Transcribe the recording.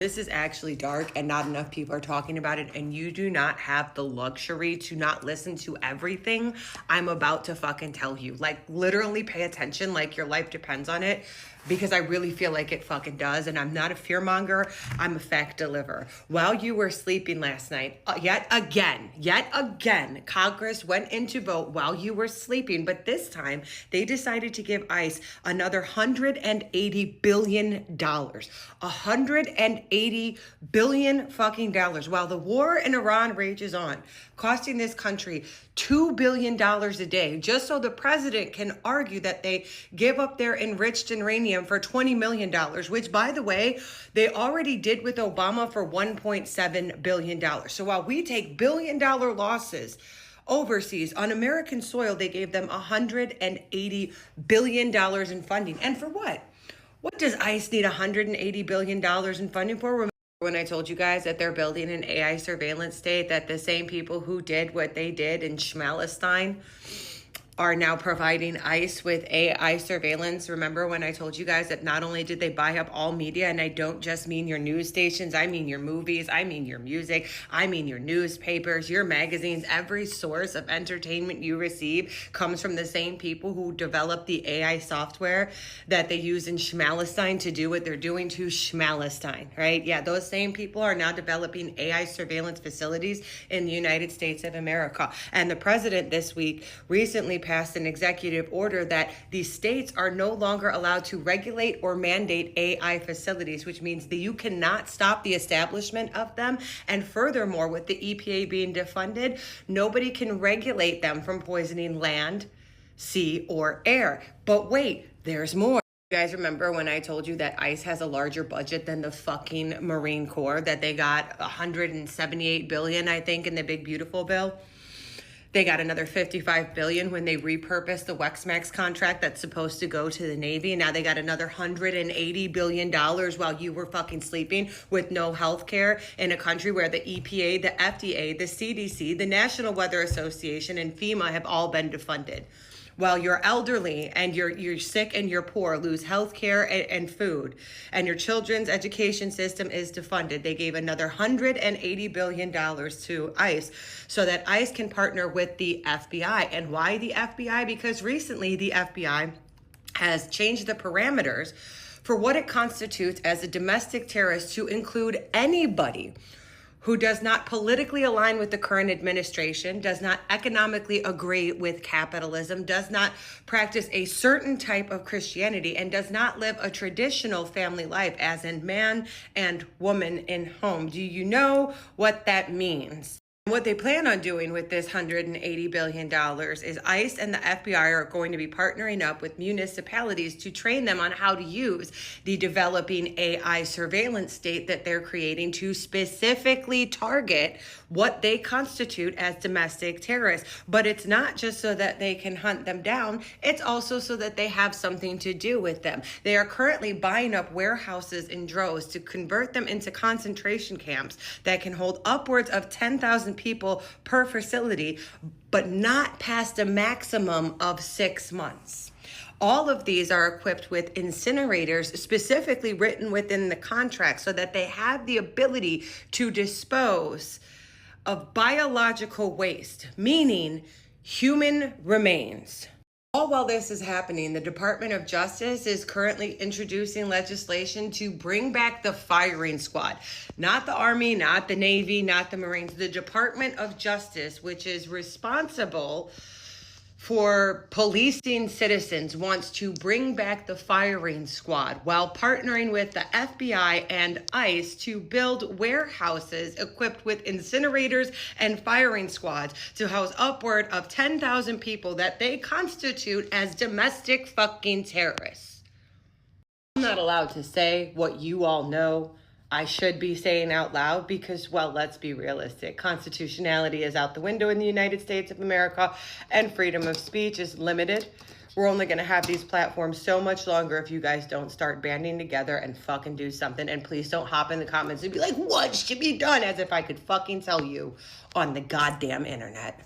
this is actually dark and not enough people are talking about it, and you do not have the luxury to not listen to everything I'm about to fucking tell you. Like, literally pay attention like your life depends on it, because I really feel like it fucking does. And I'm not a fearmonger. I'm a fact deliverer. While you were sleeping last night, yet again, Congress went into vote while you were sleeping. But this time they decided to give ICE another $180 billion. $180 billion fucking dollars. While the war in Iran rages on, costing this country $2 billion a day, just so the president can argue that they give up their enriched uranium for $20 million, which, by the way, they already did with Obama for $1.7 billion. So while we take billion-dollar losses overseas, on American soil, they gave them $180 billion in funding. And for what? What does ICE need $180 billion in funding for? Remember when I told you guys that they're building an AI surveillance state, that the same people who did what they did in Schmalestein are now providing ICE with AI surveillance? Remember when I told you guys that not only did they buy up all media, and I don't just mean your news stations, I mean your movies, I mean your music, I mean your newspapers, your magazines, every source of entertainment you receive comes from the same people who developed the AI software that they use in Schmalestein to do what they're doing to Schmalestein, right? Yeah, those same people are now developing AI surveillance facilities in the United States of America. And the president this week recently passed an executive order that the states are no longer allowed to regulate or mandate AI facilities, which means that you cannot stop the establishment of them. And furthermore, with the EPA being defunded, nobody can regulate them from poisoning land, sea, or air. But wait, there's more. You guys remember when I told you that ICE has a larger budget than the fucking Marine Corps, that they got $178 billion, I think, in the Big Beautiful Bill? They got another $55 billion when they repurposed the Wexmax contract that's supposed to go to the Navy. And now they got another $180 billion while you were fucking sleeping with no health care in a country where the EPA, the FDA, the CDC, the National Weather Association, and FEMA have all been defunded. While you're elderly and you're sick and you're poor, lose health care and food, and your children's education system is defunded. They gave another $180 billion to ICE so that ICE can partner with the FBI. And why the FBI? Because recently the FBI has changed the parameters for what it constitutes as a domestic terrorist to include anybody who does not politically align with the current administration, does not economically agree with capitalism, does not practice a certain type of Christianity, and does not live a traditional family life, as in man and woman in home. Do you know what that means? What they plan on doing with this $180 billion is ICE and the FBI are going to be partnering up with municipalities to train them on how to use the developing AI surveillance state that they're creating to specifically target what they constitute as domestic terrorists. But it's not just so that they can hunt them down, it's also so that they have something to do with them. They are currently buying up warehouses in droves to convert them into concentration camps that can hold upwards of 10,000 people per facility, but not past a maximum of 6 months. All of these are equipped with incinerators specifically written within the contract so that they have the ability to dispose of biological waste, meaning human remains. All while this is happening, the Department of Justice is currently introducing legislation to bring back the firing squad. Not the Army, not the Navy, not the Marines. The Department of Justice, which is responsible for policing citizens, wants to bring back the firing squad while partnering with the FBI and ICE to build warehouses equipped with incinerators and firing squads to house upward of 10,000 people that they constitute as domestic fucking terrorists. I'm not allowed to say what you all know I should be saying out loud because, well, let's be realistic. Constitutionality is out the window in the United States of America, and freedom of speech is limited. We're only going to have these platforms so much longer if you guys don't start banding together and fucking do something. And please don't hop in the comments and be like, what should be done? As if I could fucking tell you on the goddamn internet.